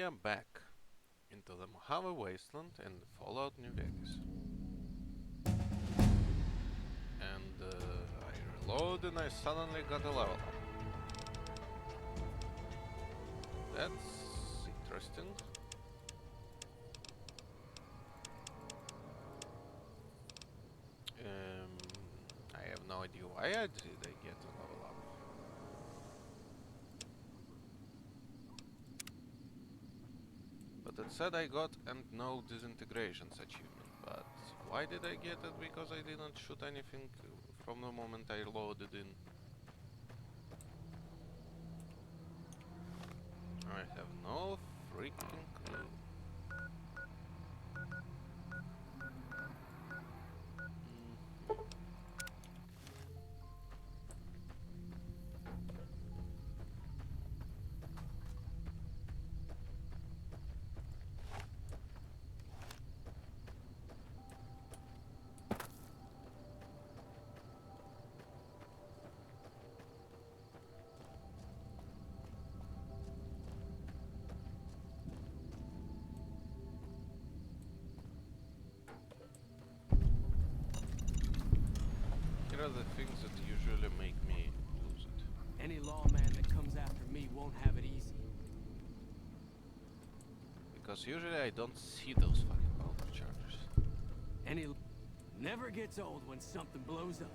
am back into the Mojave Wasteland in Fallout New Vegas. And I reload and I suddenly got a level up. That's interesting. I have no idea why I get a level up. But it said I got and no disintegrations achievement, but why did I get it? Because I didn't shoot anything from the moment I loaded in. I have no freaking clue. Here are the things that usually make me lose it. Any lawman that comes after me won't have it easy. Because usually I don't see those fucking powder chargers. Any never gets old when something blows up.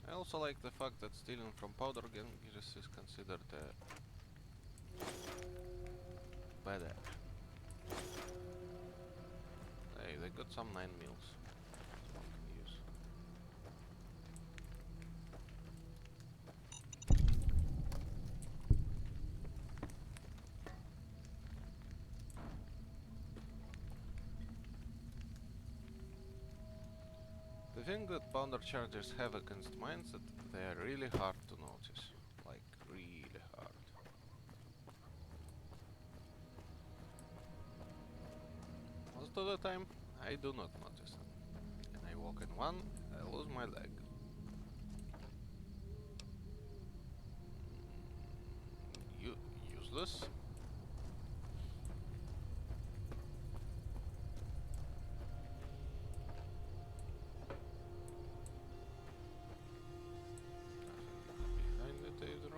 I also like the fact that stealing from powder gangers is considered a bad action. Hey, they got some 9 mils. One can use. The thing that powder chargers have against mine is that they are really hard to notice. Like, really hard. Most of the time, I do not notice them. And I walk in one, I lose my leg. Useless. Nothing behind it either.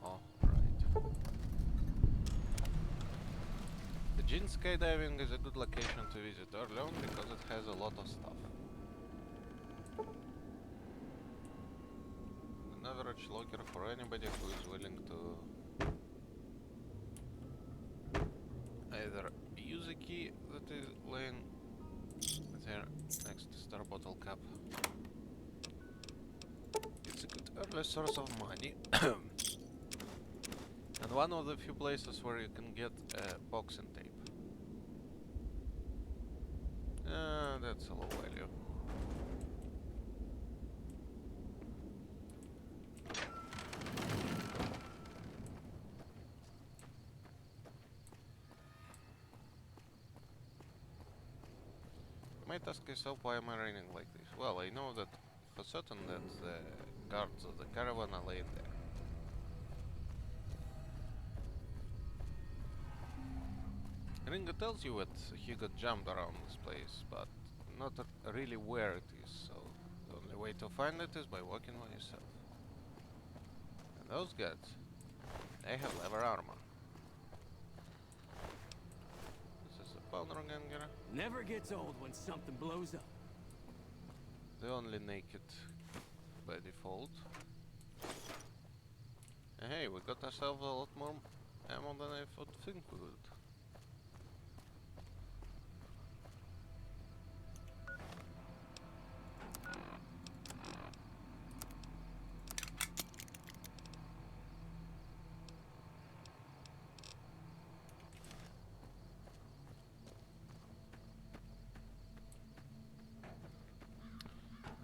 Oh, right. The Gin skydiving is a good location to visit early on because it has a lot of stuff. An average locker for anybody who is willing to either use a key that is laying there next to Star Bottle Cap. It's a good early source of money. And one of the few places where you can get box and tape. That's a low value. You might ask yourself, why am I raining like this? Well, I know that for certain that the guards of the caravan are laying there. Ringo tells you that he got jammed around this place, but not really where it is, so the only way to find it is by walking by yourself. And those guards, they have leather armor. This is a powder ganger. Never gets old when something blows up. They're only naked by default. And hey, we got ourselves a lot more ammo than I thought think we would.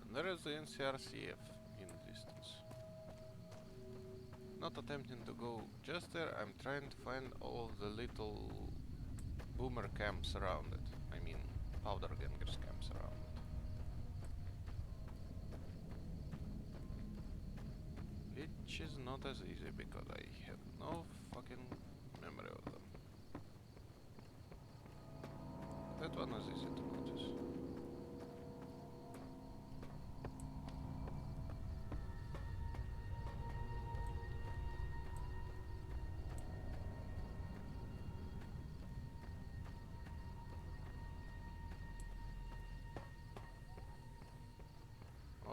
And there is the NCRCF in the distance. not attempting to go just there, I'm trying to find all of the little boomer camps around it. I mean, powder gangers camps around it. Which is not as easy because I have no fucking memory of them. That one is easy to notice.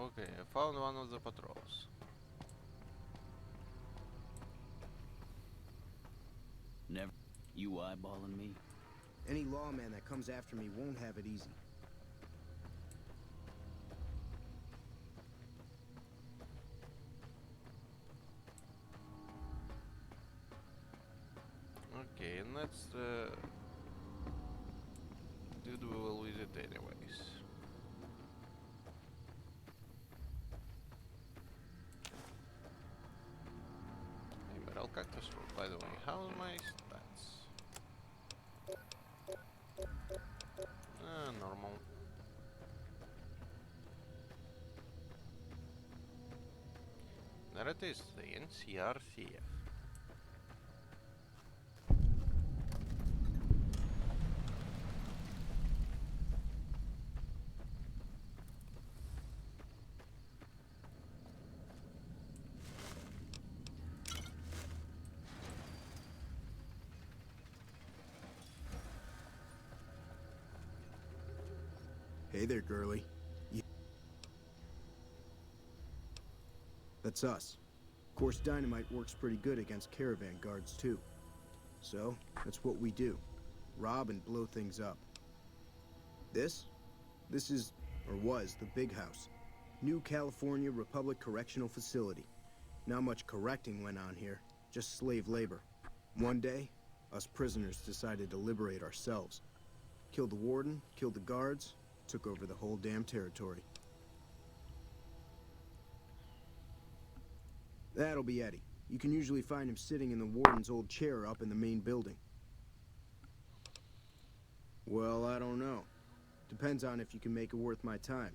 Okay, I found one of the patrols. Never. You eyeballing me? Any lawman that comes after me won't have it easy. Okay, and that's the dude we will visit anyways. Emerald Cactus Fruit, by the way. How are my stats? Normal. There it is, the NCRCF. Hey there, girly. That's us. Of course, dynamite works pretty good against caravan guards, too. So, that's what we do. Rob and blow things up. This is, or was, the Big House. New California Republic Correctional Facility. Not much correcting went on here, just slave labor. One day, us prisoners decided to liberate ourselves. Killed the warden, killed the guards, took over the whole damn territory. That'll be Eddie. You can usually find him sitting in the warden's old chair up in the main building. Well, I don't know. Depends on if you can make it worth my time.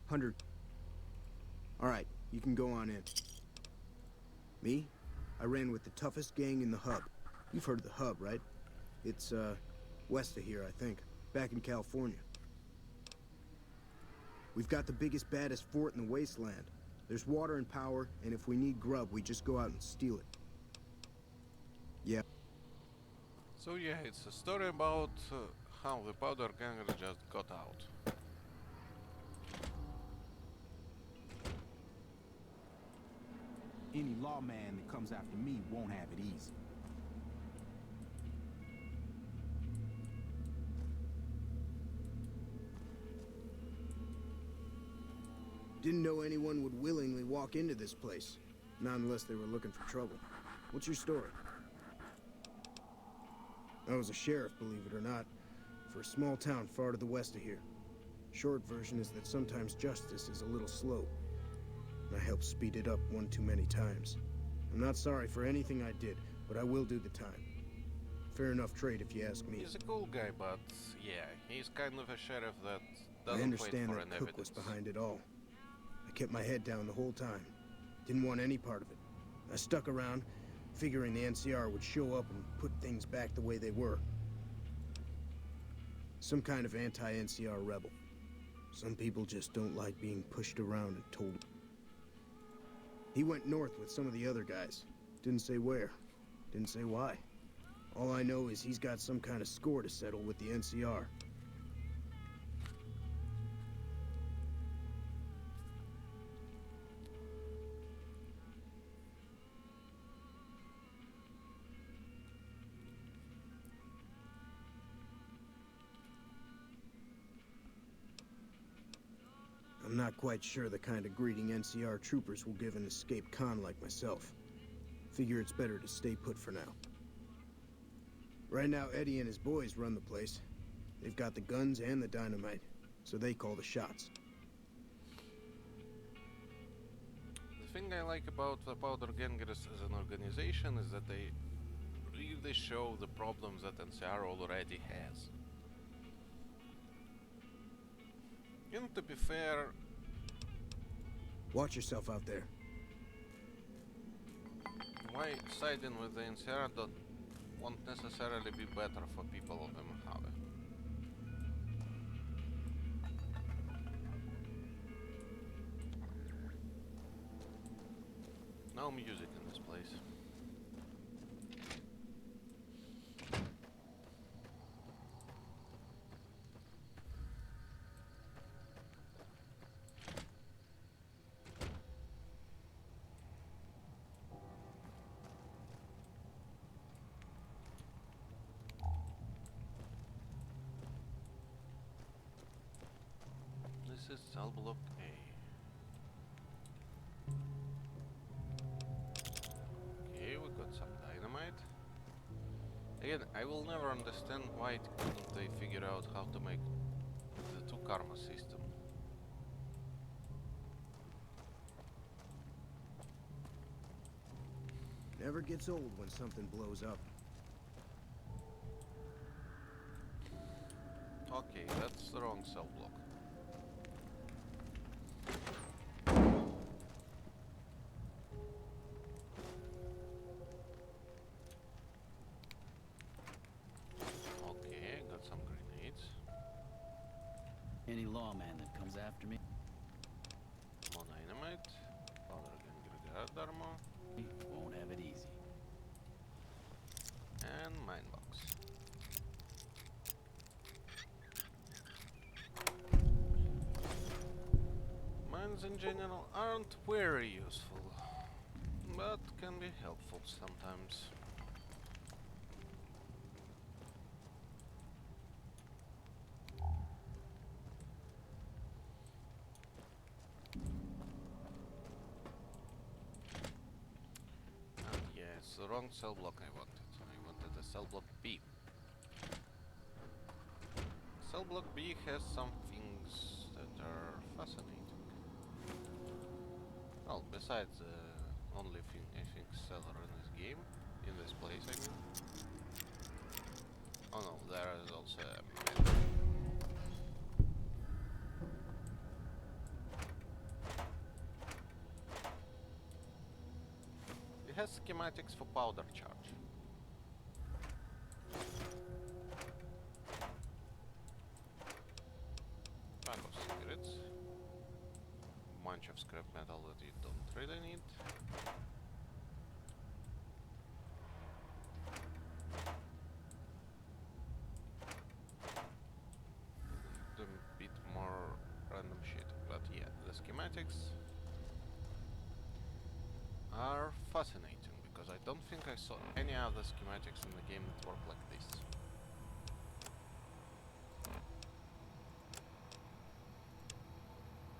100. Alright, you can go on in. Me? I ran with the toughest gang in the hub. You've heard of the hub, right? It's, west of here, I think. Back in California. We've got the biggest, baddest fort in the wasteland. There's water and power, and if we need grub, we just go out and steal it. Yeah. So yeah, it's a story about how the powder gangers just got out. Any lawman that comes after me won't have it easy. Didn't know anyone would willingly walk into this place. Not unless they were looking for trouble. What's your story? I was a sheriff, believe it or not, for a small town far to the west of here. Short version is that sometimes justice is a little slow. And I helped speed it up one too many times. I'm not sorry for anything I did, but I will do the time. Fair enough trade if you ask me. He's a cool guy, but yeah, he's kind of a sheriff that I doesn't wait understand for that an Cook evidence. was behind it all. I kept my head down the whole time. Didn't want any part of it. I stuck around, figuring the NCR would show up and put things back the way they were. Some kind of anti-NCR rebel. Some people just don't like being pushed around and told. He went north with some of the other guys. Didn't say where. Didn't say why. All I know is he's got some kind of score to settle with the NCR. I'm not quite sure the kind of greeting NCR troopers will give an escaped con like myself. Figure it's better to stay put for now. Right now, Eddie and his boys run the place. They've got the guns and the dynamite, so they call the shots. The thing I like about the Powder Gangers as an organization is that they really show the problems that NCR already has. And to be fair, Watch yourself out there. why siding with the NCR won't necessarily be better for people of the Mojave. No music in this place. This is cell block A. Okay, we got some dynamite. Again, I will never understand why couldn't they figure out how to make the 2 karma system. Never gets old when something blows up. Okay, that's the wrong cell block. Okay, got some grenades. Any lawman that comes after me, More dynamite. Powder Ganger guard armor. won't have it easy. And mine box. Mines in general aren't very useful, but can be helpful sometimes. And yeah, it's the wrong cell block I wanted. I wanted the cell block B. Cell block B has some things that are fascinating. Well, besides the only thing I think seller in this game, in this place I mean. Oh no, there is also a map. It has schematics for powder charge. Pack of cigarettes. Bunch of scrap metal that you don't really need. A bit more random shit, but yeah, the schematics are fascinating because I don't think I saw any other schematics in the game that work like this.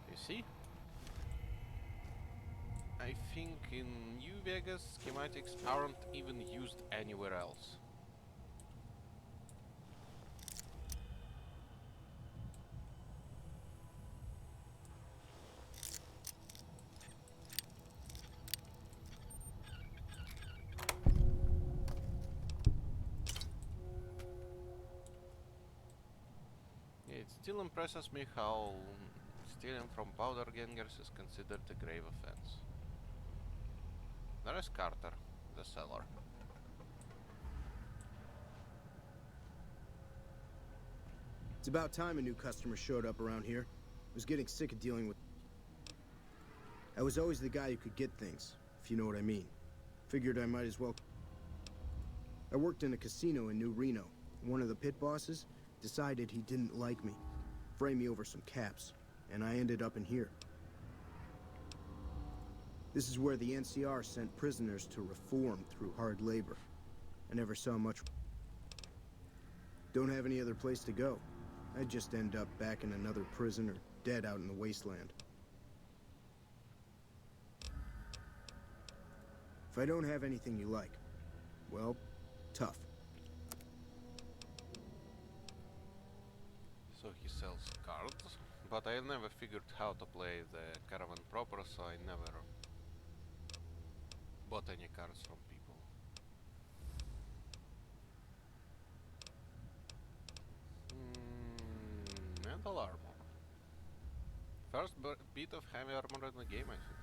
You see? I think in New Vegas schematics aren't even used anywhere else. It still impresses me how stealing from powder gangers is considered a grave offense. There is Carter, the seller. It's about time a new customer showed up around here. I was getting sick of dealing with... I was always the guy who could get things, if you know what I mean. Figured I might as well... I worked in a casino in New Reno. One of the pit bosses decided he didn't like me. Framed me over some caps, and I ended up in here. This is where the NCR sent prisoners to reform through hard labor. I never saw much... Don't have any other place to go. I'd just end up back in another prison or dead out in the wasteland. If I don't have anything you like, well, tough. So he sells cards, but I never figured how to play the caravan proper, so I never cards from people. Metal armor. First bit of heavy armor in the game, I think.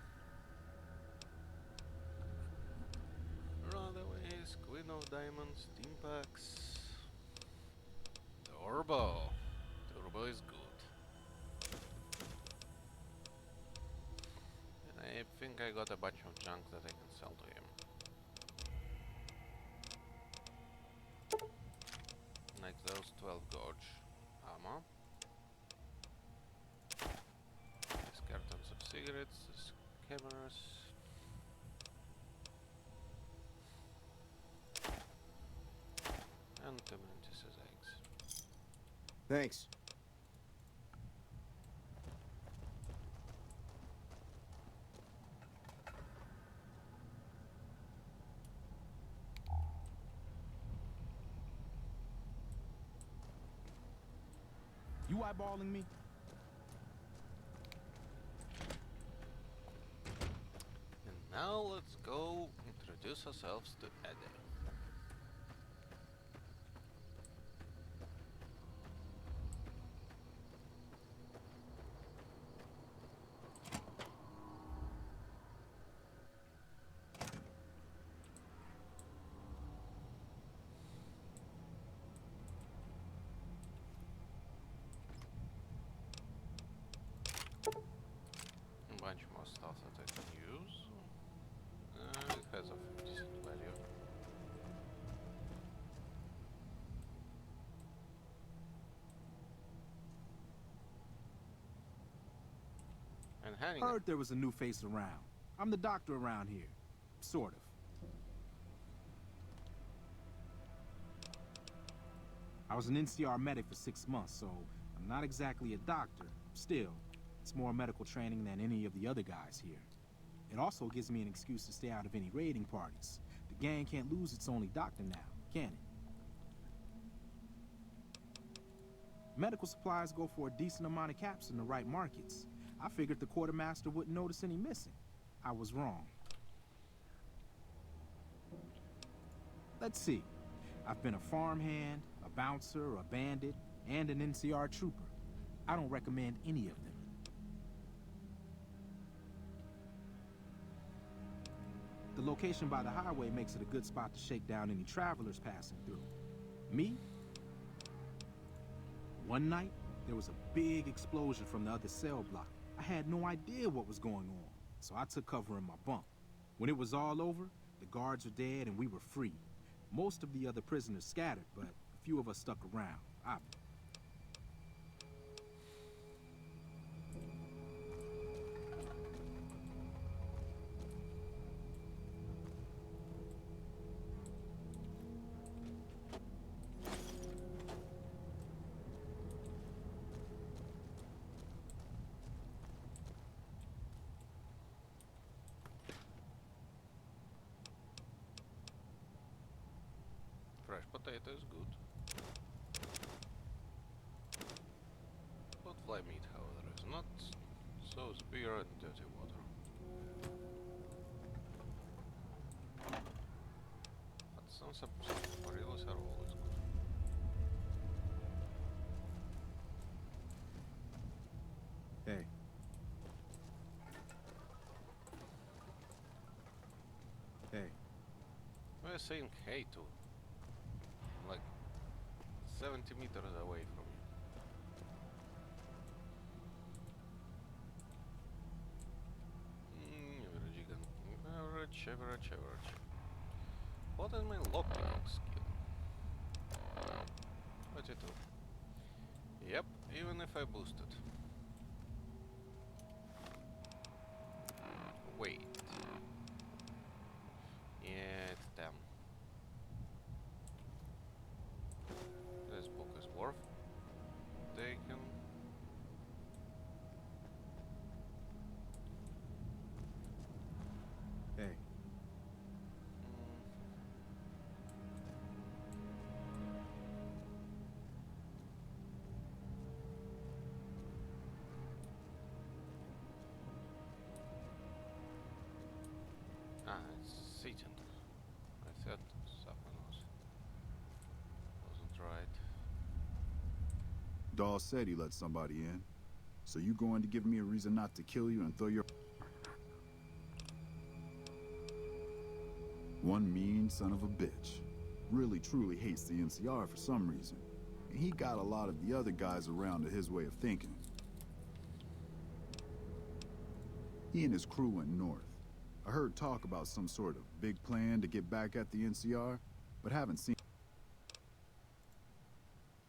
Runaways, Queen of Diamonds, Team Packs. Turbo. Turbo is good. And I think I got a bunch of junk that I can sell to him. Like those 12 gauge ammo. These cartons of cigarettes, these cameras. And two mantises eggs. Thanks. You eyeballing me? And now let's go introduce ourselves to Eddie. A bunch more stuff that I can use. It has a decent value. And hanging. Heard there was a new face around. I'm the doctor around here. Sort of. I was an NCR medic for 6 months, so I'm not exactly a doctor. Still, it's more medical training than any of the other guys here. It also gives me an excuse to stay out of any raiding parties. The gang can't lose its only doctor now, can it? Medical supplies go for a decent amount of caps in the right markets. I figured the quartermaster wouldn't notice any missing. I was wrong. Let's see. I've been a farmhand, a bouncer, a bandit, and an NCR trooper. I don't recommend any of them. The location by the highway makes it a good spot to shake down any travelers passing through. Me? One night, there was a big explosion from the other cell block. I had no idea what was going on, so I took cover in my bunk. When it was all over, the guards were dead and we were free. Most of the other prisoners scattered, but a few of us stuck around, obviously. Fresh potato is good. But fly meat, however, is not. So is beer and dirty water. But some submarines are always good. Hey. Hey. We're saying hey to. Like 70 meters away from you. Average. What is my lockpicking skill? 22. Yep, even if I boost it. Wait. Yeah, it's 10. This book is worth taking. Hey. It's Satan. thought something wasn't right. Dahl said he let somebody in. So you going to give me a reason not to kill you and throw your... One mean son of a bitch. Really truly hates the NCR for some reason. And he got a lot of the other guys around to his way of thinking. He and his crew went north. I heard talk about some sort of big plan to get back at the NCR, but haven't seen...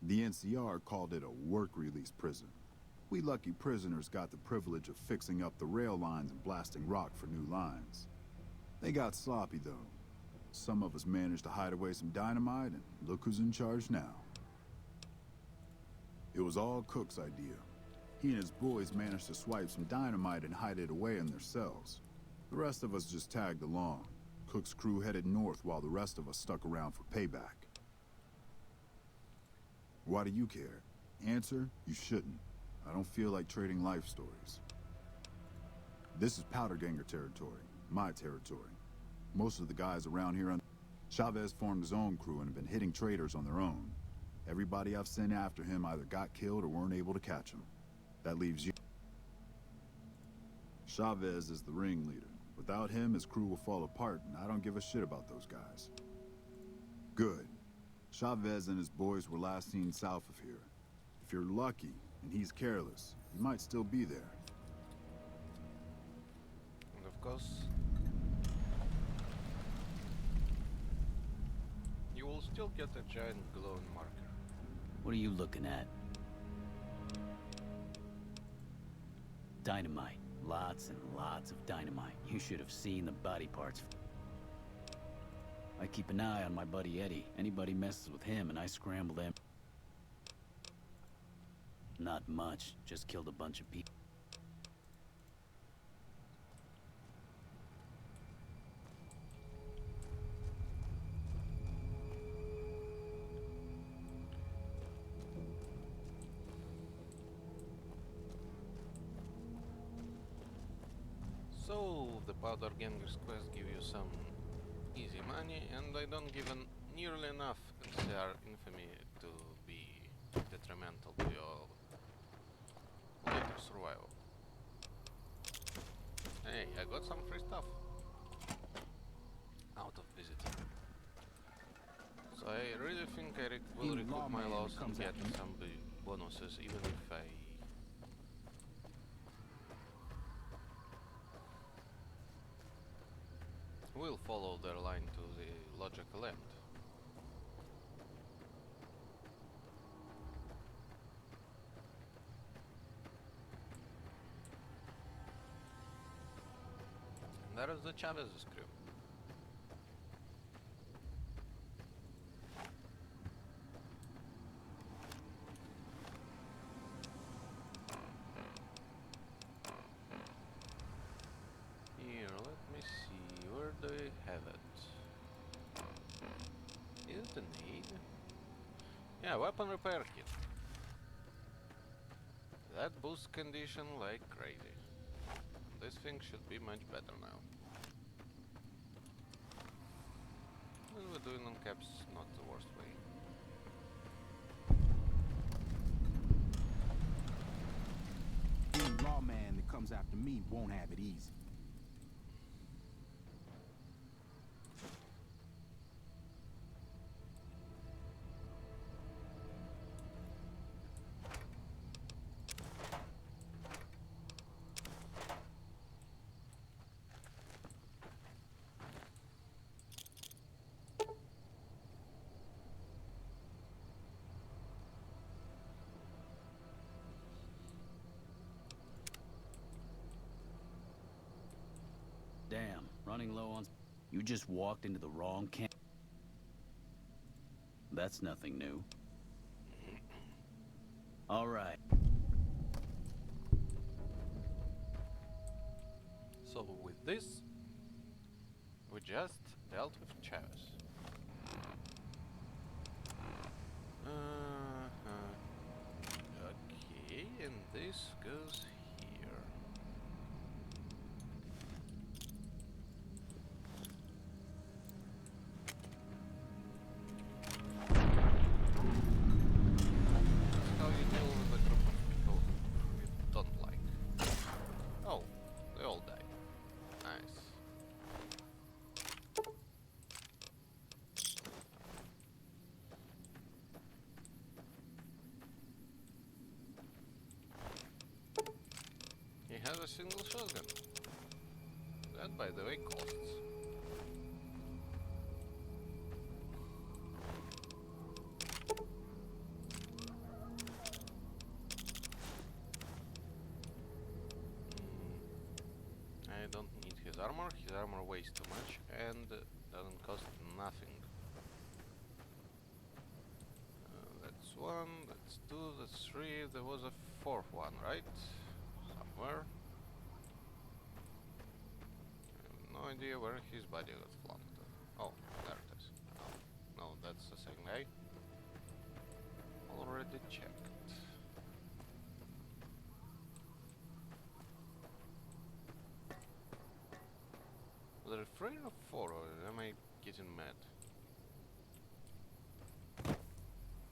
The NCR called it a work release prison. We lucky prisoners got the privilege of fixing up the rail lines and blasting rock for new lines. They got sloppy though. Some of us managed to hide away some dynamite, and look who's in charge now. It was all Cook's idea. He and his boys managed to swipe some dynamite and hide it away in their cells. The rest of us just tagged along. Cook's crew headed north while the rest of us stuck around for payback. Why do you care? Answer, you shouldn't. I don't feel like trading life stories. This is Powderganger territory, my territory. Most of the guys around here on... Chavez formed his own crew and have been hitting traders on their own. Everybody I've sent after him either got killed or weren't able to catch him. That leaves you. Chavez is the ringleader. Without him, his crew will fall apart, and I don't give a shit about those guys. Good. Chavez and his boys were last seen south of here. If you're lucky, and he's careless, he might still be there. And of course, you will still get a giant glowing marker. What are you looking at? Dynamite. Lots and lots of dynamite. You should have seen the body parts. I keep an eye on my buddy Eddie. Anybody messes with him and I scramble them. Not much. Just killed a bunch of people. So, the Powder Gangers quest give you some easy money, and I don't give nearly enough NCR infamy to be detrimental to your later survival. Hey, I got some free stuff out of visiting. So I really think I will recoup my loss and get some bonuses, even if I... will follow their line to the logical end. And there is the Chavez's crew. Here, let me see, where do we have it? Is it an aid? Yeah, weapon repair kit. That boosts condition like crazy. This thing should be much better now. What we're doing on caps, not the worst way. Any lawman that comes after me won't have it easy. Damn, running low on... You just walked into the wrong camp. That's nothing new. All right. So with this, we just dealt with Chavez. Okay, and this goes here. single shotgun. That, by the way, costs. I don't need his armor. His armor weighs too much and doesn't cost nothing. That's one, that's two, that's three. There was a fourth one, right? Somewhere. I have no idea where his body got flunked. Oh, there it is. No, that's the same guy. Already checked. Was there 3 or 4, or am I getting mad?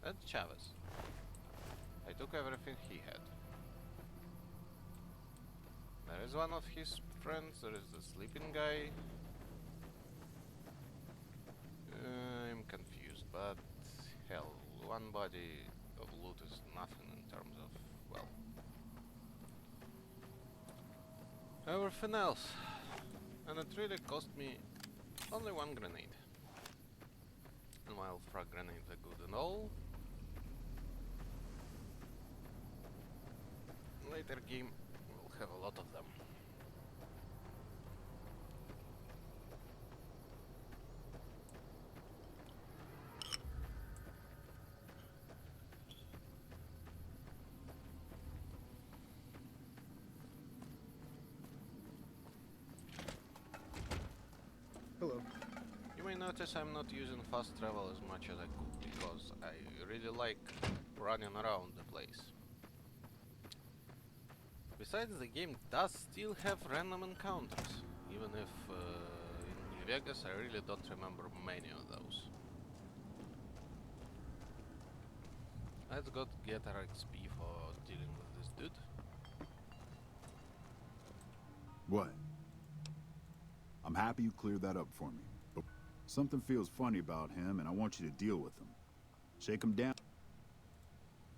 That's Chavez. I took everything he had. There is one of his friends, there is the sleeping guy. I'm confused, but hell, one body of loot is nothing in terms of, well, everything else. And it really cost me only one grenade. And while frag grenades are good and all, later game we'll have a lot of them. Hello. You may notice I'm not using fast travel as much as I could, because I really like running around the place. Besides, the game does still have random encounters, even if in New Vegas I really don't remember many of those. Let's go get our XP for dealing with this dude. What? I'm happy you cleared that up for me, but something feels funny about him and I want you to deal with him. Shake him down.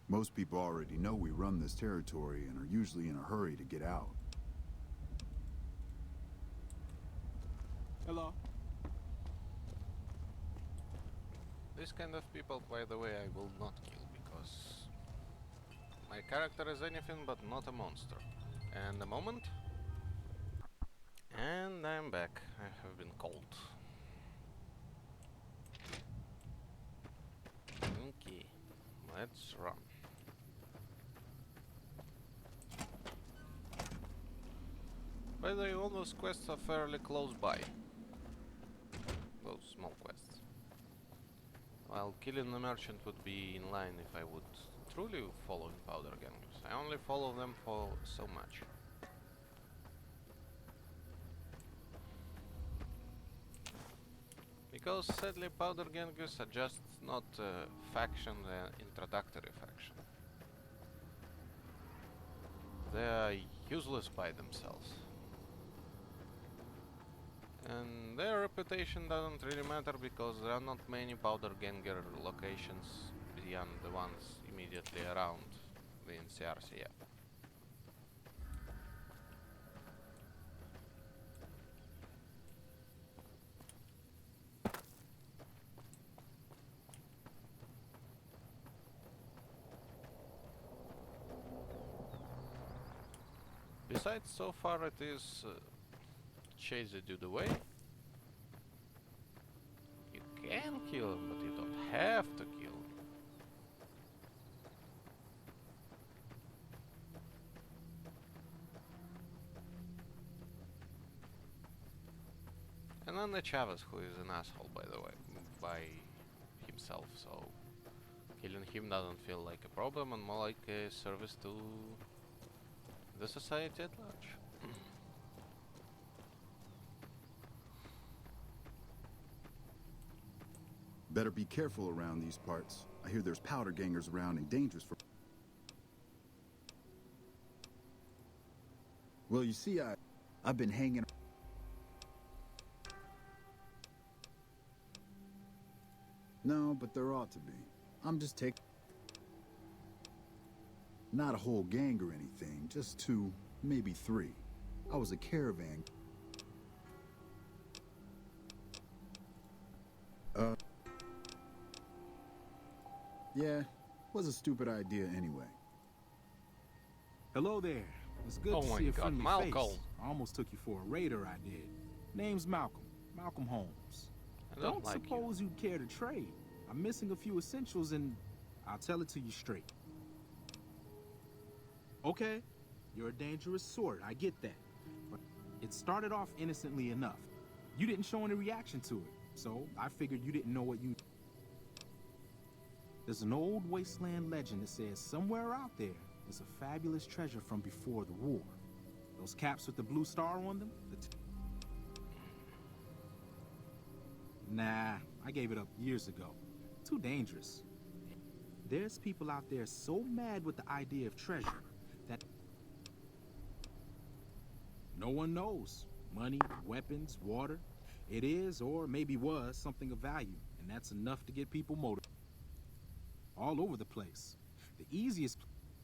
Most people already know we run this territory and are usually in a hurry to get out. Hello? This kind of people, by the way, I will not kill, because my character is anything but not a monster. And a moment. And I'm back. I have been called. Okay, let's run. By the way, all those quests are fairly close by. Those small quests. While killing the merchant would be in line if I would truly follow powder gangers. I only follow them for so much. Because sadly powder gangers are just not a faction, they're an introductory faction. They are useless by themselves. And their reputation doesn't really matter because there are not many powder ganger locations beyond the ones immediately around the NCRCF. Besides, so far it is chase the dude away. You can kill him, but you don't have to kill him. And then the Chavez, who is an asshole, by the way, by himself, so killing him doesn't feel like a problem and more like a service to the society at large. Better be careful around these parts. I hear there's powder gangers around and dangerous for... Well, you see, I've been hanging... No, but there ought to be. I'm just taking... Not a whole gang or anything, just 2, maybe 3. I was a caravan. Yeah, was a stupid idea anyway. Hello there. It's good Oh to my see a God, friendly Malcolm. face. I almost took you for a raider, I did. Name's Malcolm. Malcolm Holmes. I don't like suppose you'd care to trade. I'm missing a few essentials and I'll tell it to you straight. Okay, you're a dangerous sort, I get that. But it started off innocently enough. You didn't show any reaction to it, so I figured you didn't know what you... There's an old wasteland legend that says somewhere out there is a fabulous treasure from before the war. Those caps with the blue star on them? Nah, I gave it up years ago. Too dangerous. There's people out there so mad with the idea of treasure that no one knows. Money, weapons, water. It is, or maybe was, something of value, and that's enough to get people motivated. All over the place. The easiest...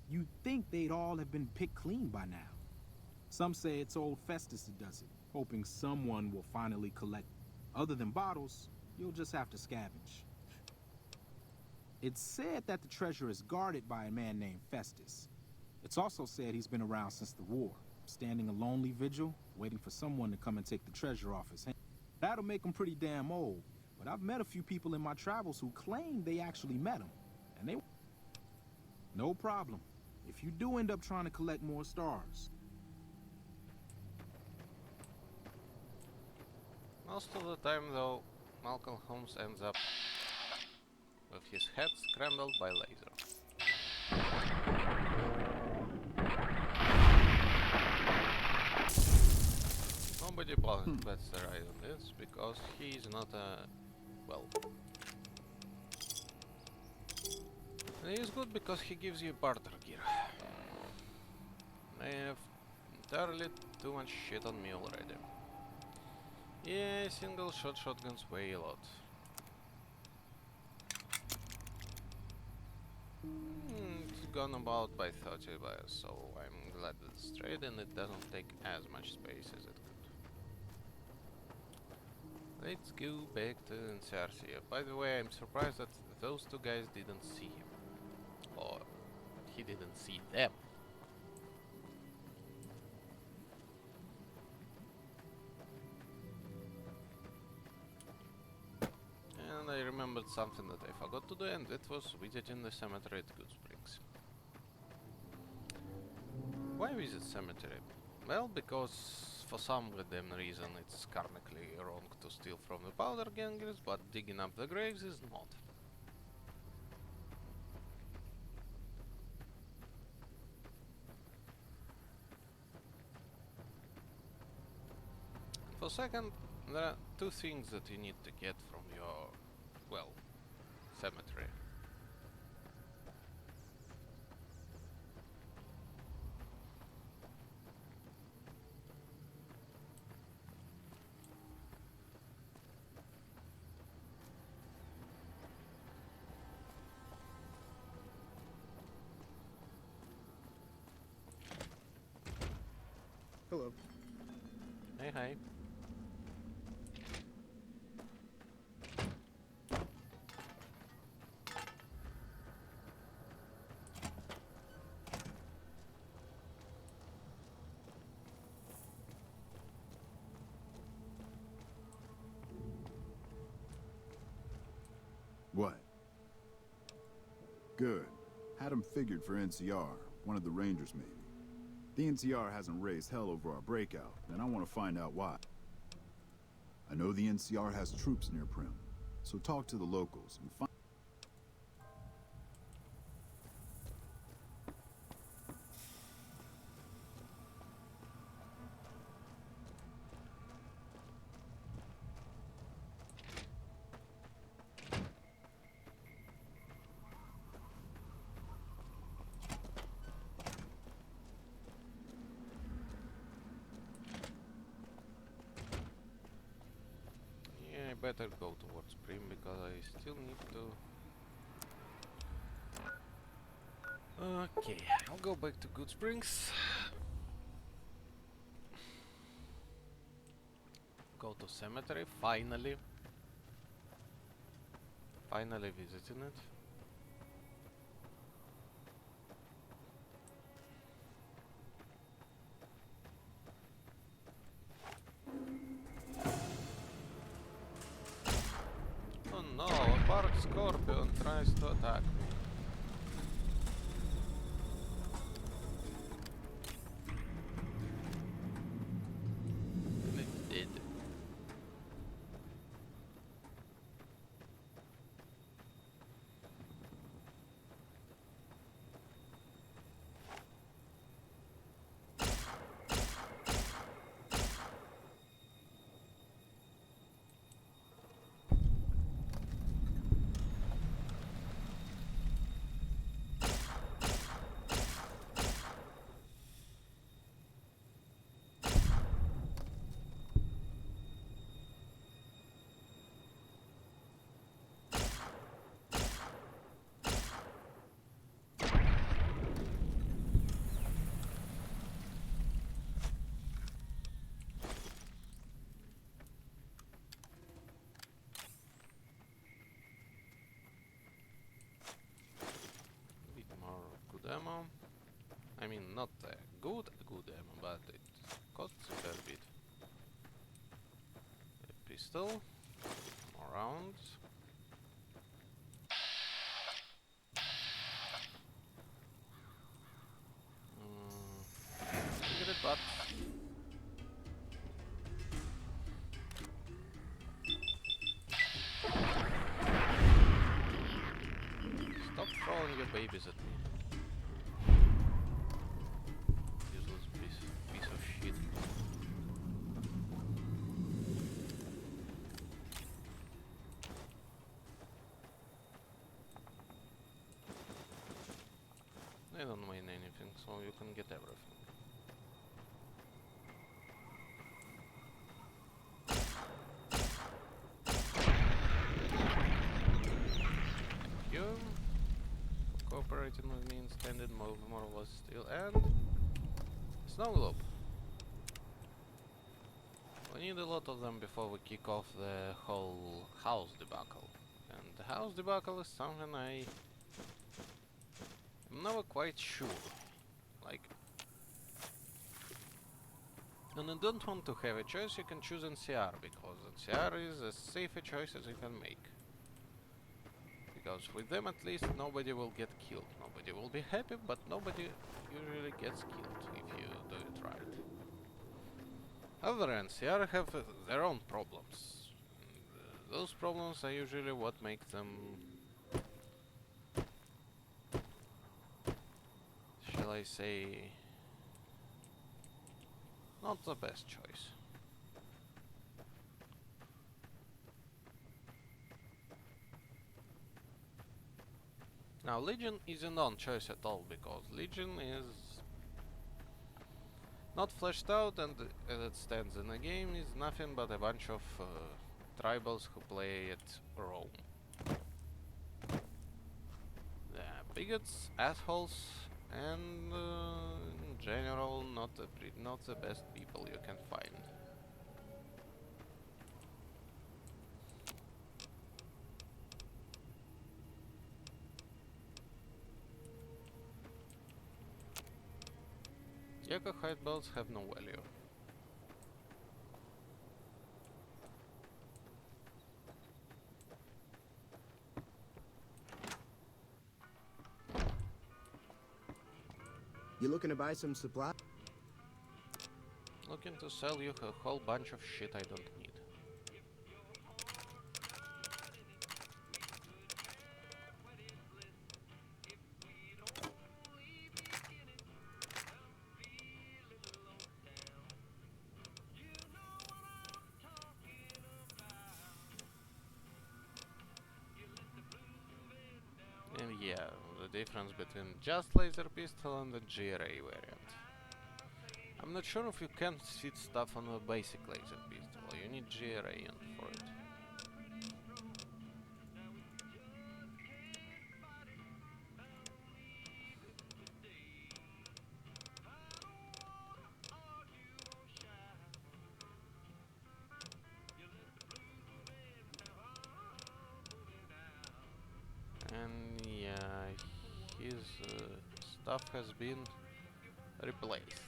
You'd think they'd all have been picked clean by now. Some say it's old Festus that does it, hoping someone will finally collect. Other than bottles, you'll just have to scavenge. It's said that the treasure is guarded by a man named Festus. It's also said he's been around since the war, standing a lonely vigil, waiting for someone to come and take the treasure off his hands. That'll make him pretty damn old, but I've met a few people in my travels who claim they actually met him, and they... No problem. If you do end up trying to collect more stars. Most of the time, though, Malcolm Holmes ends up with his head scrambled by laser. Nobody bets their eye on this because he's not a... well... And he is good because he gives you barter gear. I have entirely too much shit on me already. Yeah, single shot shotguns weigh a lot. It's gone about by 30 bias, so I'm glad it's straight and it doesn't take as much space as it could. Let's go back to NCRCF. By the way, I'm surprised that those two guys didn't see him. Or he didn't see them. And I remembered something that I forgot to do, and it was visiting the cemetery at Good Springs. Why visit cemetery? Well, because for some goddamn reason it's karmically wrong to steal from the powder gangers, but digging up the graves is not. For second, there are two things that you need to get from your, well, cemetery. Hello. Hey, hi. What? Good. Had him figured for NCR, one of the Rangers maybe. The NCR hasn't raised hell over our breakout, and I want to find out why. I know the NCR has troops near Prim, so talk to the locals and find... Yeah, I better go towards Prim because I still need to... Okay, I'll go back to Good Springs. Go to cemetery, finally. Finally visiting it. Oh no, a bark scorpion tries to attack me. And it did. Bit more good ammo. I mean, not good ammo, but it costs a fair bit. A pistol, more rounds. Cigarette butt. Stop throwing your babies at me. Useless piece of shit. They don't mean anything, so you can get everything. Thank you. Cooperating with me in standard mode, more or less still, and snow globe. We need a lot of them before we kick off the whole house debacle. And the house debacle is something I'm never quite sure. Like, when you don't want to have a choice, you can choose NCR, because NCR is as safe a choice as you can make. Because with them at least nobody will get killed. Nobody will be happy, but nobody usually gets killed if you do it right. Other NCR have their own problems. And, those problems are usually what make them, shall I say, not the best choice. Now, Legion is a non-choice at all, because Legion is not fleshed out, and as it stands in the game is nothing but a bunch of tribals who play it Rome. They're bigots, assholes, and in general not the best people you can find. Yako hide belts have no value. You looking to buy some supply? Looking to sell you a whole bunch of shit I don't need. And yeah, the difference between just laser pistol and the GRA variant. I'm not sure if you can fit stuff on a basic laser pistol. You need GRA for it. stuff has been replaced.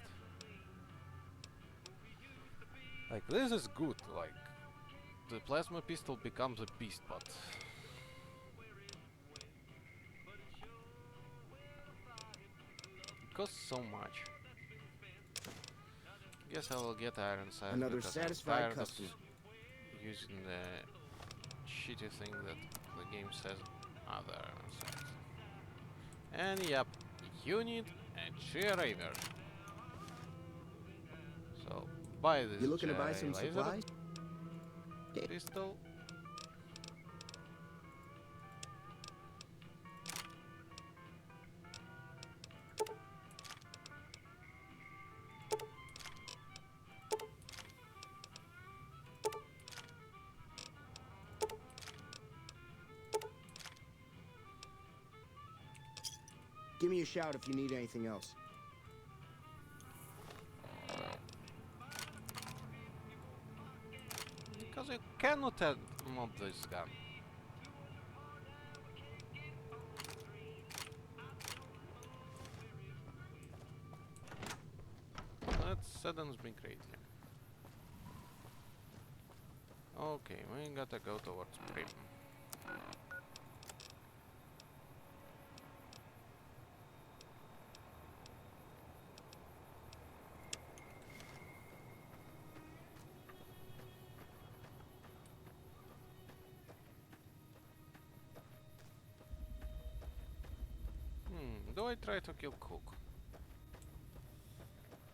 Like, this is good, like, the plasma pistol becomes a beast, but... it costs so much. Guess I will get iron sight Another because I'm satisfied tired of customer. using the shitty thing that the game says other iron sight. And yep, you need a GRA version. So buy this You looking to buy GRA some laser supplies? pistol. Give me a shout if you need anything else. Because you cannot mod this gun. That saddens me greatly. Okay, we gotta go towards Prim. Do I try to kill Cook?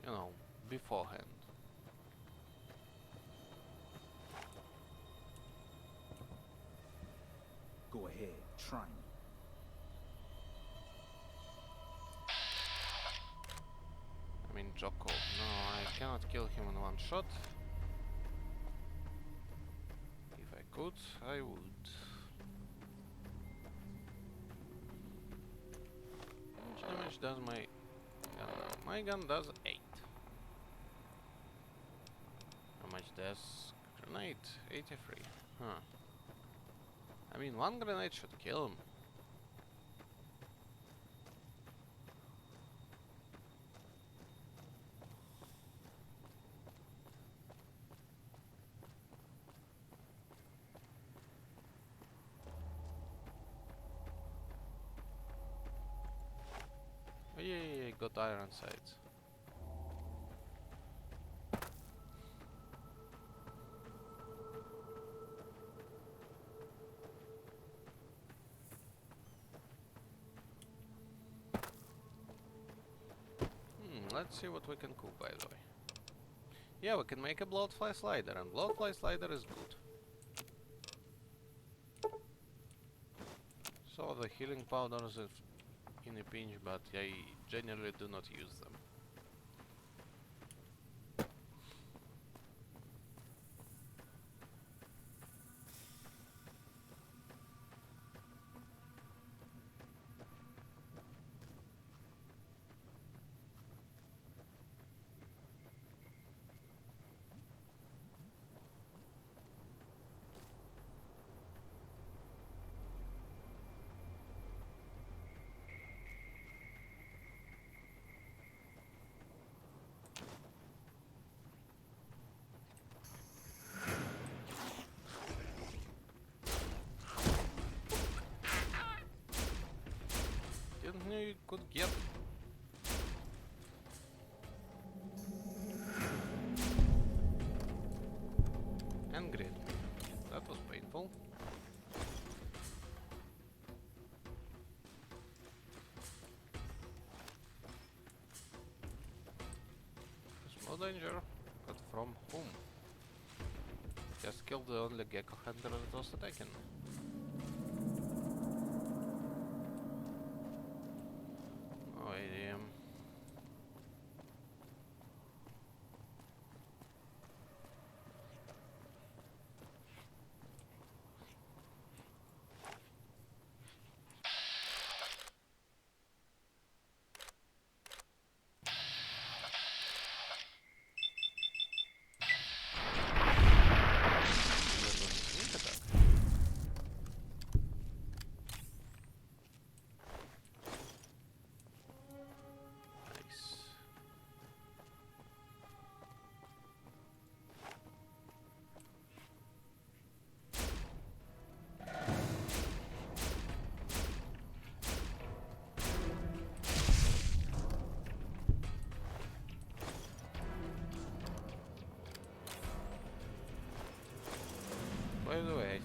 You know, beforehand. Go ahead, try me. I mean, Jocko. No, I cannot kill him in one shot. If I could, I would. How much damage does my gun? My gun does 8. How much does grenade? 83. Huh. I mean, one grenade should kill him. Oh, yeah, got iron sights. Let's see what we can cook, by the way. Yeah, we can make a bloodfly slider, and bloodfly slider is good. So the healing powders if in a pinch, but I generally do not use them. Didn't know you could get. And grid. That was painful. Small danger, but from whom? Just killed the only gecko hunter that was attacking. Oh, ADM. That was a sneak attack.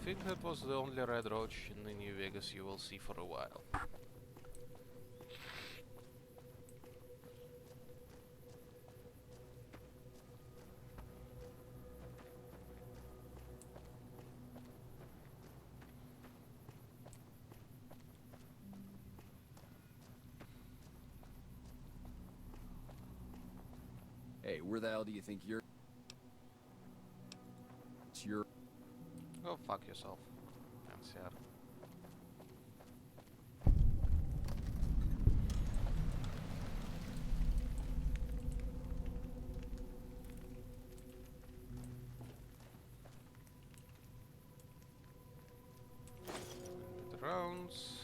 think that was the only red roach in the New Vegas you will see for a while. Hey, where the hell do you think you're... It's your... Go fuck yourself, NCR. The rounds.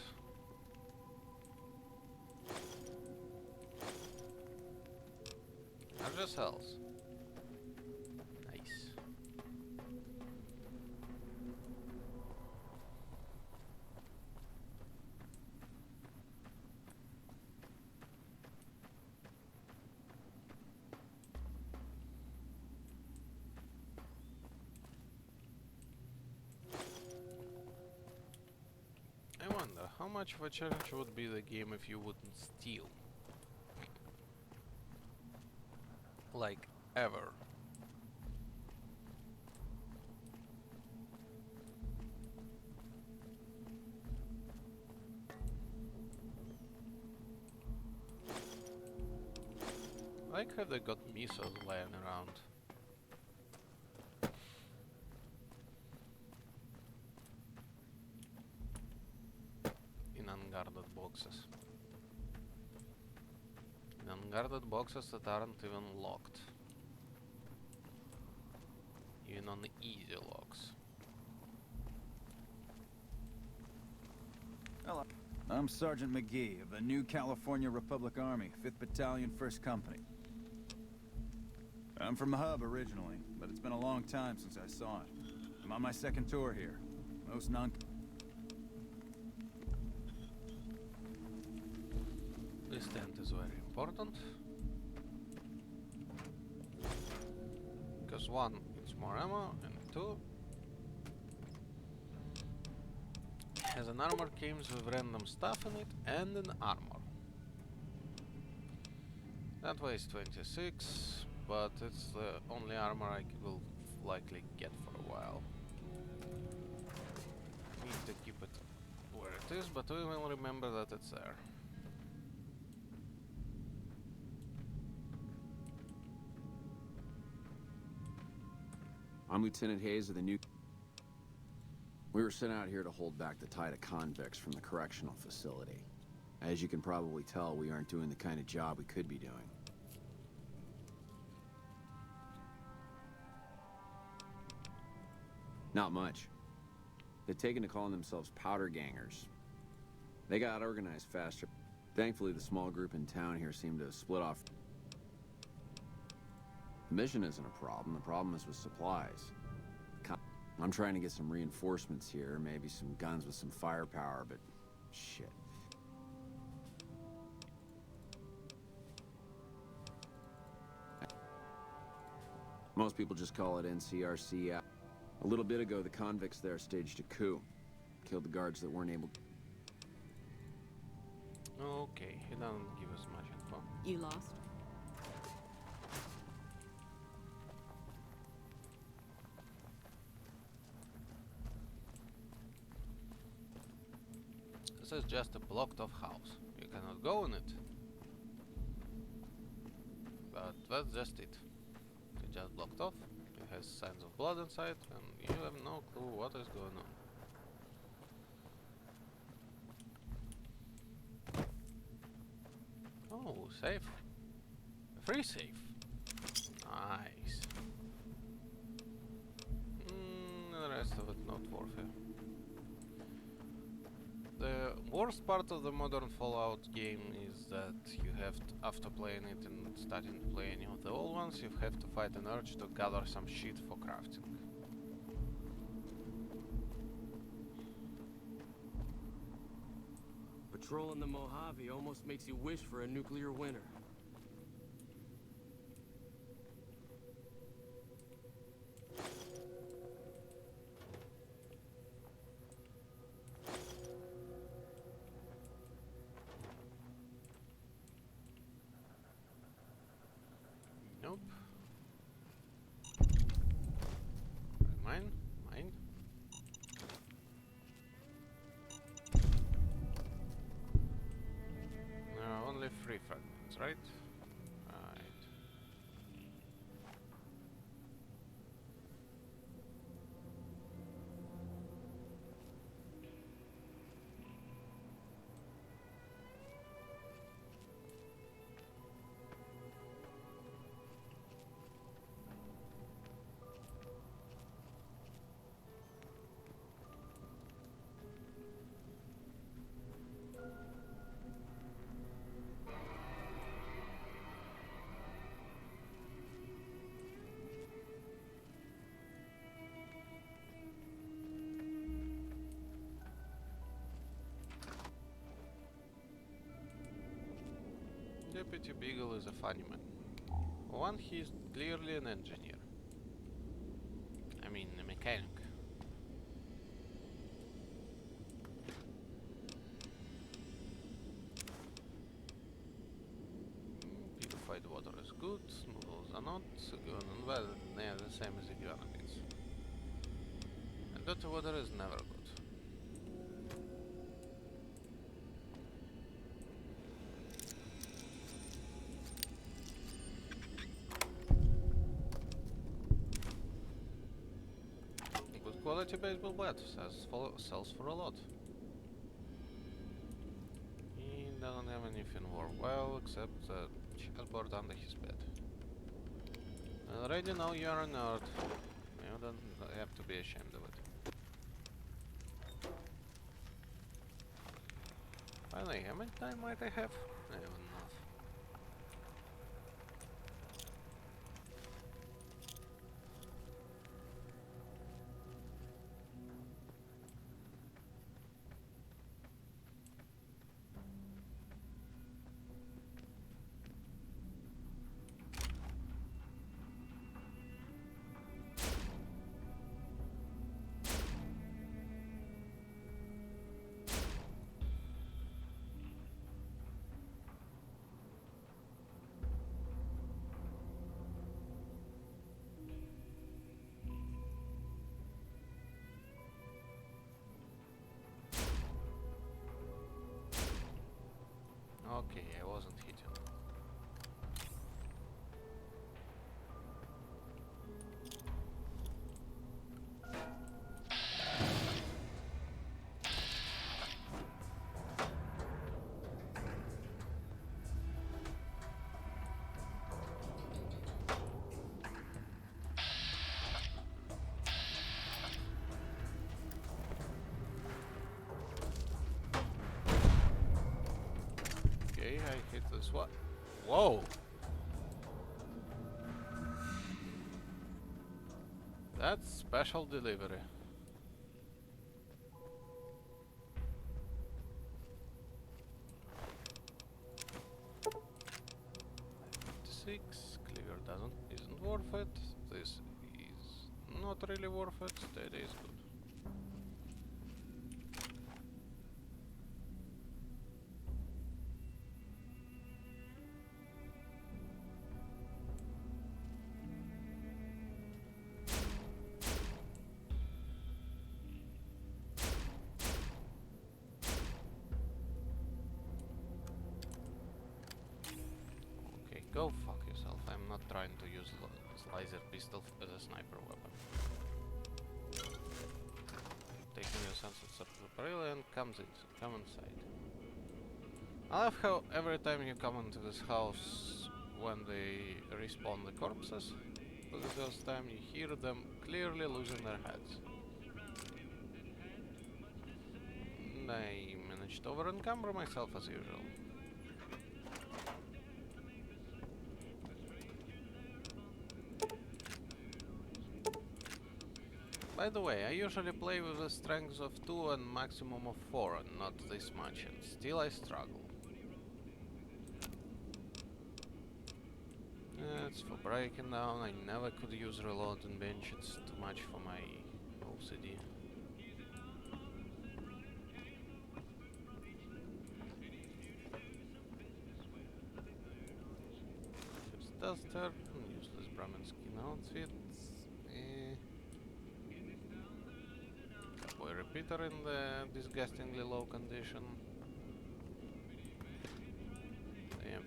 Larger cells. Nice. I wonder how much of a challenge would be the game if you wouldn't steal. Like, ever. Like, have they got missiles lying around? In unguarded boxes. In unguarded boxes that aren't even locked. Even on the easy locks. Hello. I'm Sergeant McGee of the New California Republic Army, 5th Battalion, 1st Company. I'm from the hub originally, but it's been a long time since I saw it. I'm on my second tour here. Most non... This tent is very important. Because one, it's more ammo, and two, has an armor comes with random stuff in it and an armor. That weighs 26, but it's the only armor I will likely get for a while. Need to keep it where it is, but we will remember that it's there. I'm Lieutenant Hayes of the New... We were sent out here to hold back the tide of convicts from the correctional facility. As you can probably tell, we aren't doing the kind of job we could be doing. Not much. They've taken to calling themselves powder gangers. They got organized faster. Thankfully, the small group in town here seemed to have split off. The mission isn't a problem. The problem is with supplies. I'm trying to get some reinforcements here, maybe some guns with some firepower, but shit. Most people just call it NCRCF. A little bit ago, the convicts there staged a coup. Killed the guards that weren't able... Okay, he doesn't give us much info. You lost? This is just a blocked off house. You cannot go in it. But that's just it. It's just blocked off. It has signs of blood inside and you have no clue what is going on. Oh, safe. A free safe. Nice. The rest of it not worth it. The worst part of the modern Fallout game is that you have to, after playing it and starting to play any of the old ones, you have to fight an urge to gather some shit for crafting. Patrolling the Mojave almost makes you wish for a nuclear winter. 3 fragments, right? Right. Deputy Beagle is a funny man. One, he's clearly an engineer. I mean, a mechanic. Purified water is good, noodles are not, good and well, they are the same as iguana bits. And dirty water is never good. Good quality baseball bat sells for a lot. He doesn't have anything worthwhile except the chessboard under his bed. I already know you're a nerd. You don't have to be ashamed of it. Finally, how much time might I have? I have enough. Okay, I wasn't hitting. Okay, I hit this one. Whoa! That's special delivery. 56, clear isn't worth it. This is not really worth it. Steady is good. Okay, go fuck yourself. I'm not trying to use laser pistol as a sniper weapon. Taking your senses up the rail and come inside. I love how every time you come into this house when they respawn the corpses, for the first time you hear them clearly losing their heads. And I managed to over-encumber myself as usual. By the way, I usually play with a strength of 2 and maximum of 4 and not this much, and still I struggle. It's for breaking down. I never could use reload and bench, it's too much for my OCD. First duster, useless Brahmin skin outfits. Cowboy repeater in the disgustingly low condition.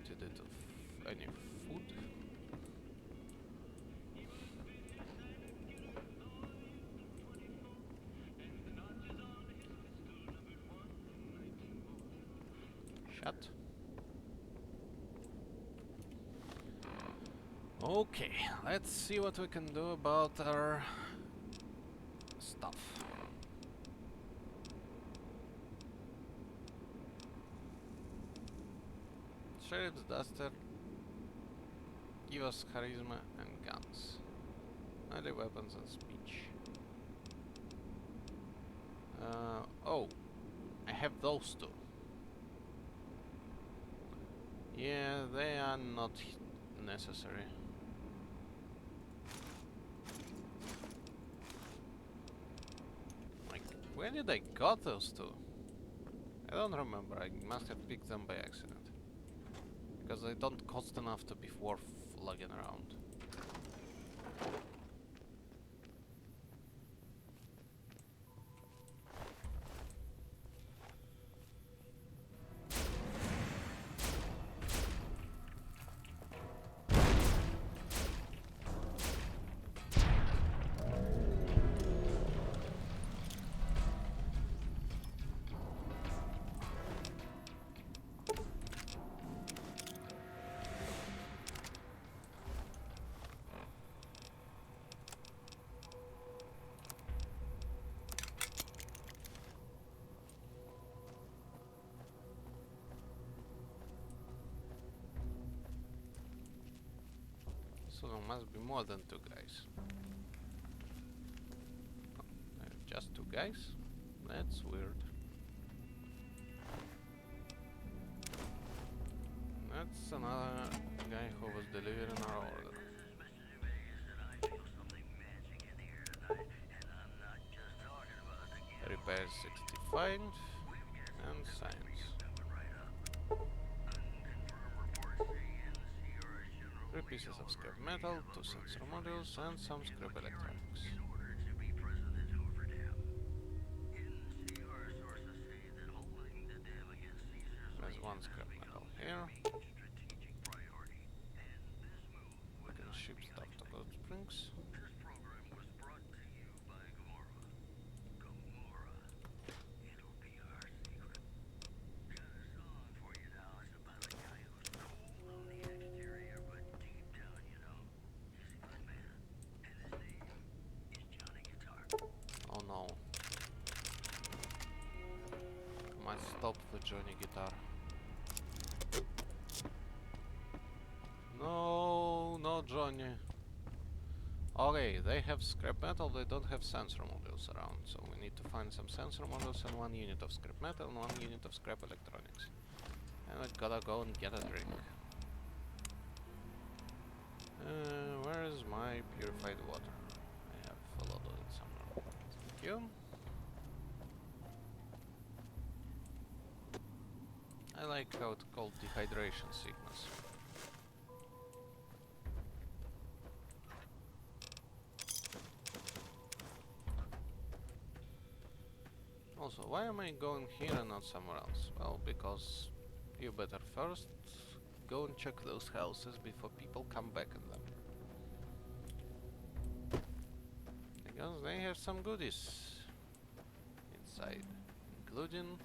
quantity of any food. Shut. Okay, let's see what we can do about our stuff. Sheriff's Duster. Give us charisma and guns. Melee weapons and speech. Oh, I have those two. Yeah, they are not necessary. Like, where did I got those two? I don't remember. I must have picked them by accident. Because they don't cost enough to be worth lugging around. So there must be more than two guys. Oh, just two guys? That's weird. That's another guy who was delivering our order. Repairs 65 and science. 3 pieces of scrap metal, 2 sensor modules, and some scrap electronics. There's 1 scrap metal here. We can ship stuff to Gold Springs. Oh no. Must stop the Johnny guitar. No, no Johnny. Okay, they have scrap metal, they don't have sensor modules around, so we need to find some sensor modules and 1 unit of scrap metal and 1 unit of scrap electronics. And I gotta go and get a drink. Where is my purified water? I have a lot of it somewhere. Thank you. I like how it's called dehydration sickness. Also, why am I going here and not somewhere else? Well, because you better first go and check those houses before people come back in them. Because they have some goodies inside, including,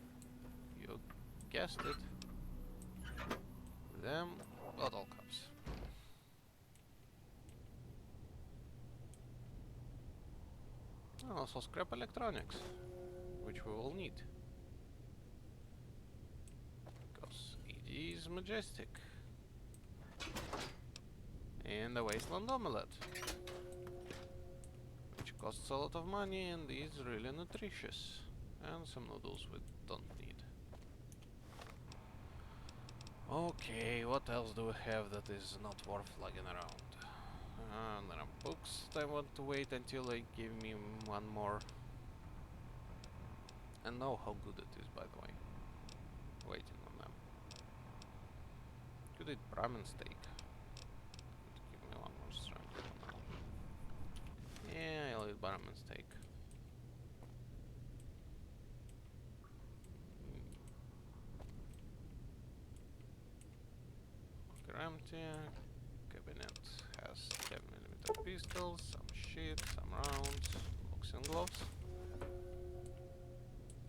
you guessed it, them bottle caps. And also scrap electronics, which we will need. Because it is majestic. And a wasteland omelette, which costs a lot of money and is really nutritious. And some noodles we don't need. Okay, what else do we have that is not worth lugging around? There are books that I want to wait until they give me 1 more. And know how good it is, by the way. Waiting on them. Could eat ramen steak. Give me 1 more strength. Yeah, I'll eat ramen steak. empty. Cabinet has 10mm pistols, some shit, some rounds, boxing gloves.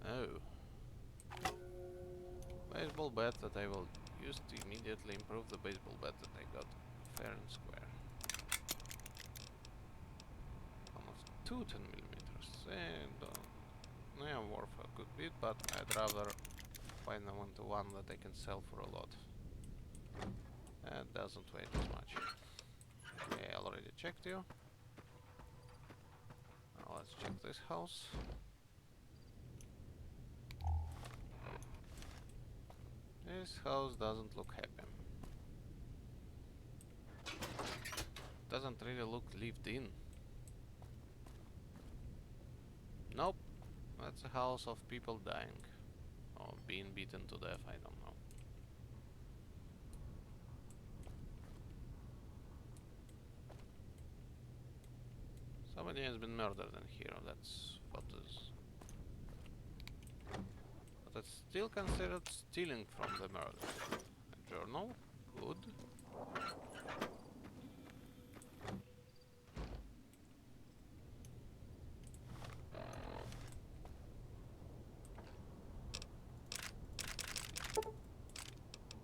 Oh. Baseball bat that I will use to immediately improve the baseball bat that I got fair and square. Almost 2 10mm. And yeah, worth a good bit, but I'd rather find a one-to-one that I can sell for a lot. That doesn't weigh as much. Okay, I already checked you. Now let's check this house. This house doesn't look happy. Doesn't really look lived in. Nope. That's a house of people dying. Or being beaten to death, I don't know. Somebody has been murdered in here, that's what is... But it's still considered stealing from the murder. A journal? Good.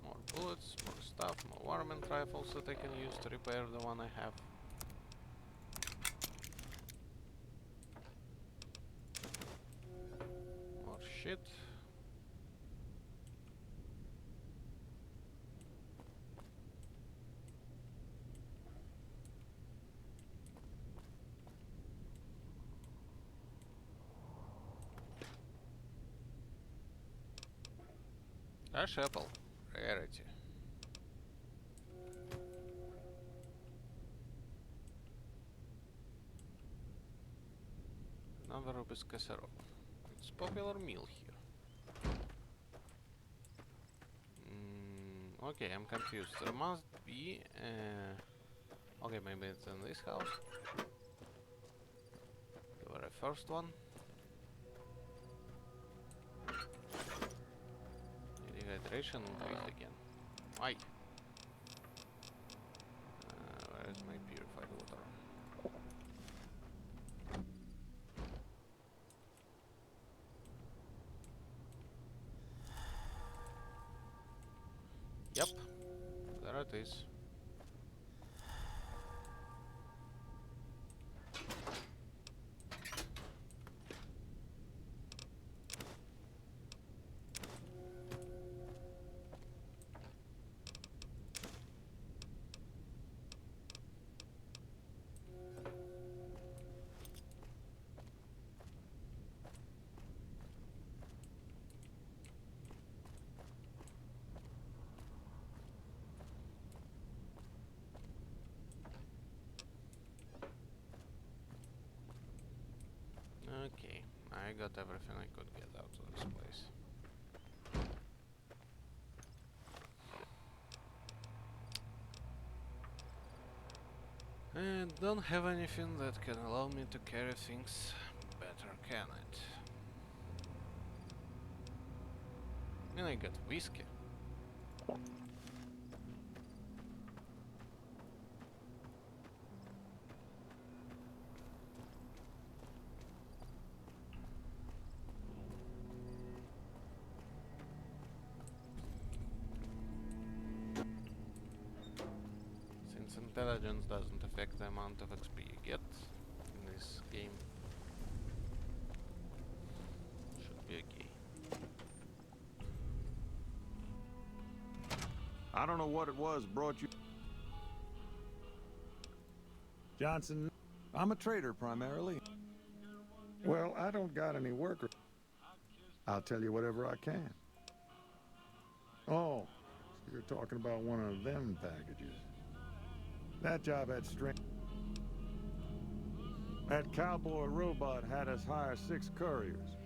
More bullets, more stuff, more warmint rifles that I can use to repair the one I have. More shit. Ash apple, rarity. Another Rubis casserole. It's a popular meal here. Okay, I'm confused. There must be... okay, maybe it's in this house. The very first one. Hydration increased again. Why? Where is my purified water? Yep, there it is. Okay, I got everything I could get out of this place. And don't have anything that can allow me to carry things better, can it? I mean, I got whiskey. Since intelligence doesn't affect the amount of XP you get in this game, should be okay. I don't know what it was brought you... Johnson, I'm a trader primarily. Well, I don't got any workers. I'll tell you whatever I can. Oh, so you're talking about one of them packages. That job had strength. That cowboy robot had us hire 6 couriers.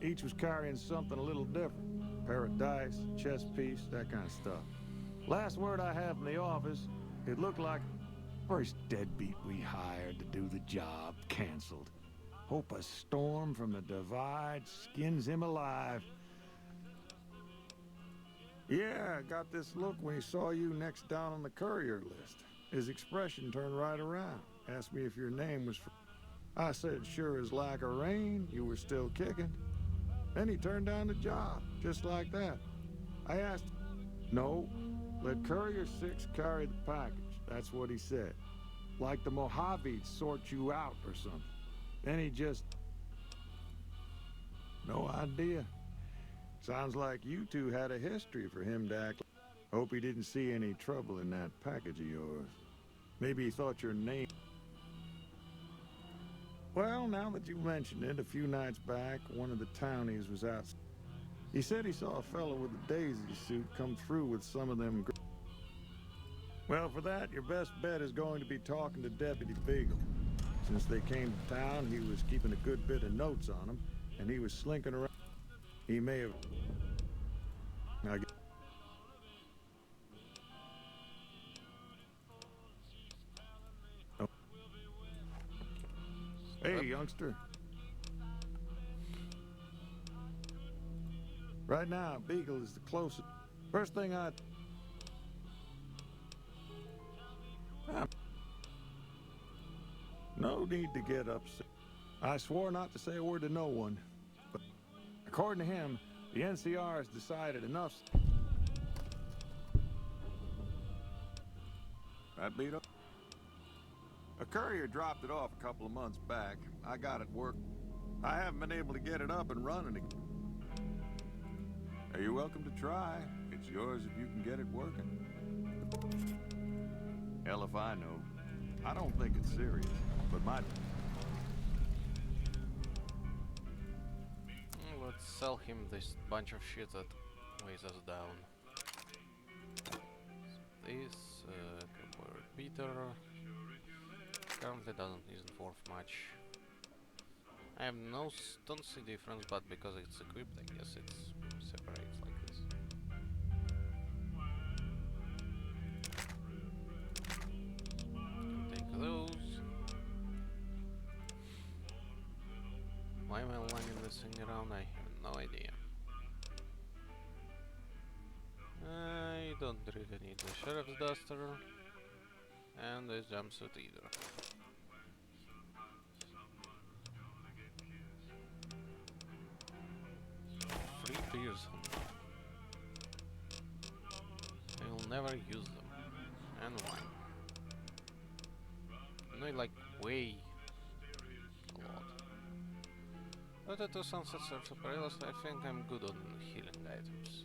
Each was carrying something a little different. Pair of dice, chess piece, that kind of stuff. Last word I have from the office, it looked like first deadbeat we hired to do the job canceled. Hope a storm from the divide skins him alive. Yeah, I got this look when he saw you next down on the courier list. His expression turned right around. Asked me if your name was... I said, sure as lack of rain, you were still kicking. Then he turned down the job, just like that. I asked, no, let Courier 6 carry the package. That's what he said. Like the Mojaves sort you out or something. Then he just... No idea. Sounds like you two had a history for him to act. Hope he didn't see any trouble in that package of yours. Maybe he thought your name... Well, now that you mention it, a few nights back, one of the townies was out. He said he saw a fellow with a daisy suit come through with some of them... Well, for that, your best bet is going to be talking to Deputy Beagle. Since they came to town, he was keeping a good bit of notes on him, and he was slinking around. He may have... Oh. Hey, youngster. Right now, Beagle is the closest. First thing No need to get upset. I swore not to say a word to no one. But according to him, the NCR has decided enough. That beat up? A courier dropped it off a couple of months back. I got it worked. I haven't been able to get it up and running again. You're welcome to try. It's yours if you can get it working. Hell if I know. I don't think it's serious, but my... Let's sell him this bunch of shit that weighs us down. This, Cowboy Repeater, currently isn't worth much. I have don't see difference, but because it's equipped, I guess it separates like this. Take those. Why am I lugging this thing around? I have no idea. I don't really need the sheriff's duster and this jumpsuit either. 3 beers. I will never use them. And wine. No, like way a lot. But the 2 sunsets are super realistic. I think I'm good on healing items.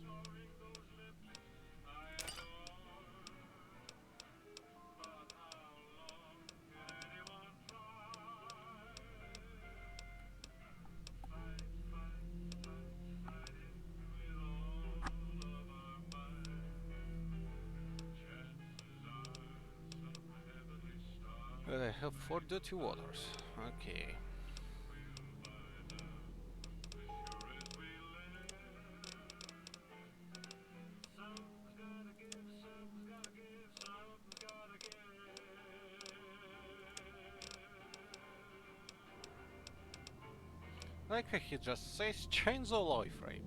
But I have 4 dirty waters. Okay. Like he just says, chainsaw life frame.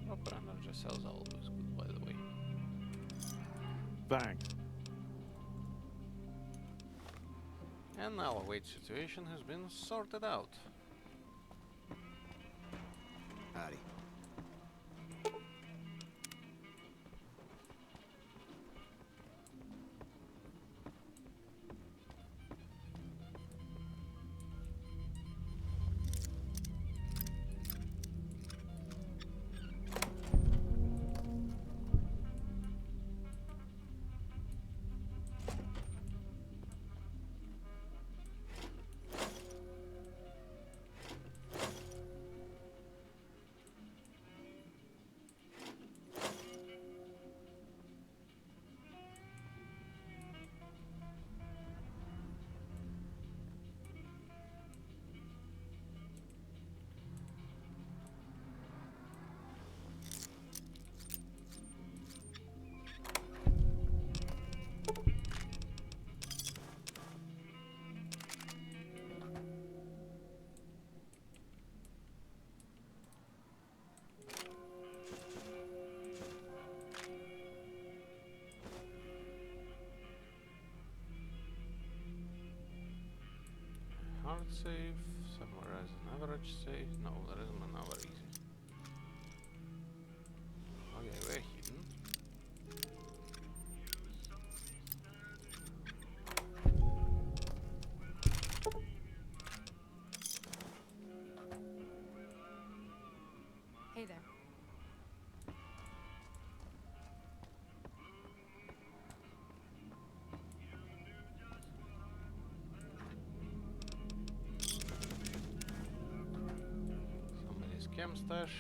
Proper energy cells are always good, by the way. Thanks. And our weight situation has been sorted out. Howdy. hard save, somewhere as an average save. No, there isn't an average easy. Okay, we're hidden. Hey there. Somebody's chem stash.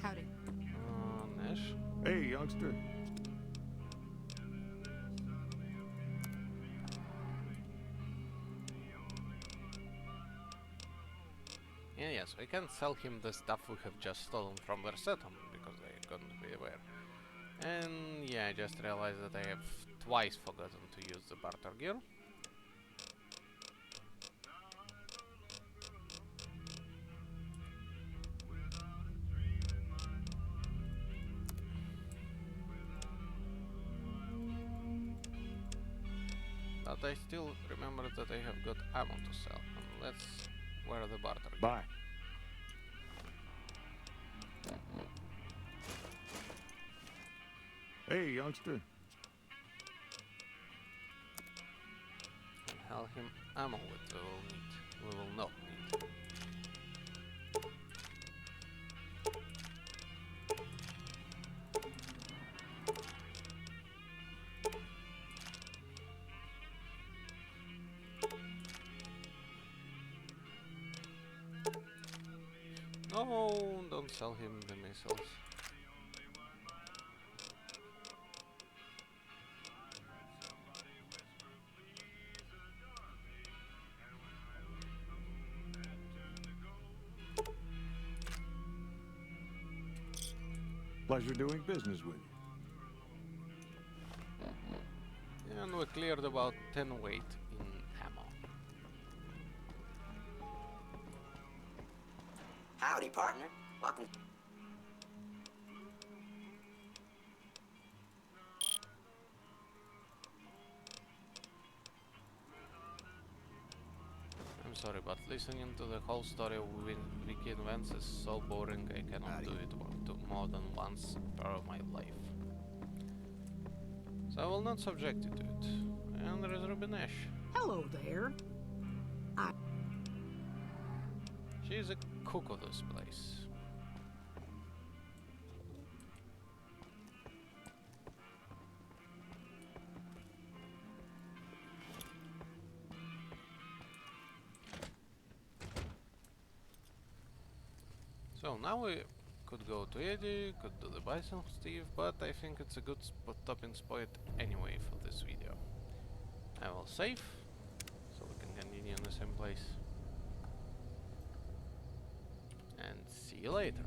Howdy. Nash. Hey, youngster. Yeah, yes, we can sell him the stuff we have just stolen from their settlement because they couldn't be aware. And yeah, I just realized that I have twice forgotten to use the barter gear. But I still remember that I have got ammo to sell. And let's wear the barter gear. Bye. Hey, youngster. And sell him ammo which we will not need. No, don't sell him the missiles. Pleasure doing business with you. And we cleared about 10 weight in ammo. Howdy, partner. Welcome. I'm sorry, but listening to the whole story of Wiki events is so boring I cannot do it more than once per my life. So I will not subject you to it. And there is Ruby Nash. Hello there. She is a cook of this place. So now we could go to Eddie, could do the Bison Steve, but I think it's a good stopping spot anyway for this video. I will save, so we can continue in the same place. And see you later.